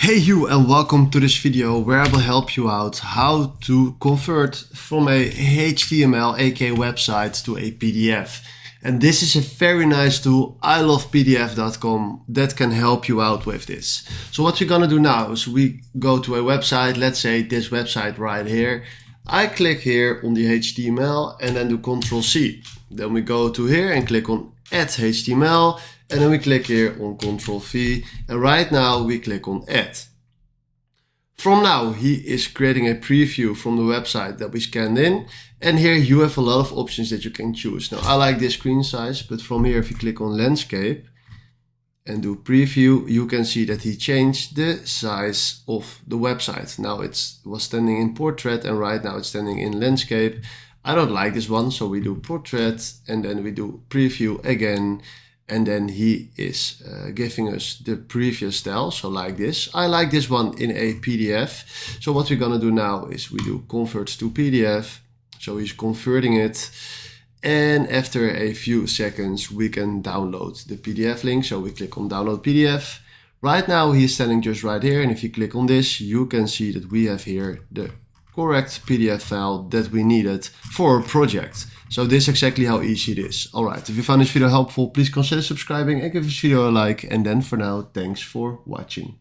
Hey you, and welcome to this video where I will help you out how to convert from a HTML aka website to a PDF. And this is a very nice tool, ilovepdf.com, that can help you out with this. So what we're gonna do now is we go to a website, let's say this website right here. I click here on the HTML and then do Ctrl+C. Then we go to here and click on Add HTML, and then we click here on Ctrl+V, and right now we click on Add. From now he is creating a preview from the website that we scanned in, and here you have a lot of options that you can choose. Now I like this screen size, but from here if you click on landscape and do preview, you can see that he changed the size of the website. Now it was standing in portrait and right now it's standing in landscape. I don't like this one, so we do portrait and then we do preview again, and then he is giving us the previous style, so like this. I like this one in a PDF. So what we're gonna do now is we do convert to PDF. So he's converting it, and after a few seconds we can download the PDF link. So we click on download PDF. Right now he's standing just right here, and if you click on this you can see that we have here the correct PDF file that we needed for our project. So this is exactly how easy it is. Alright, if you found this video helpful, please consider subscribing and give this video a like. And then for now, thanks for watching.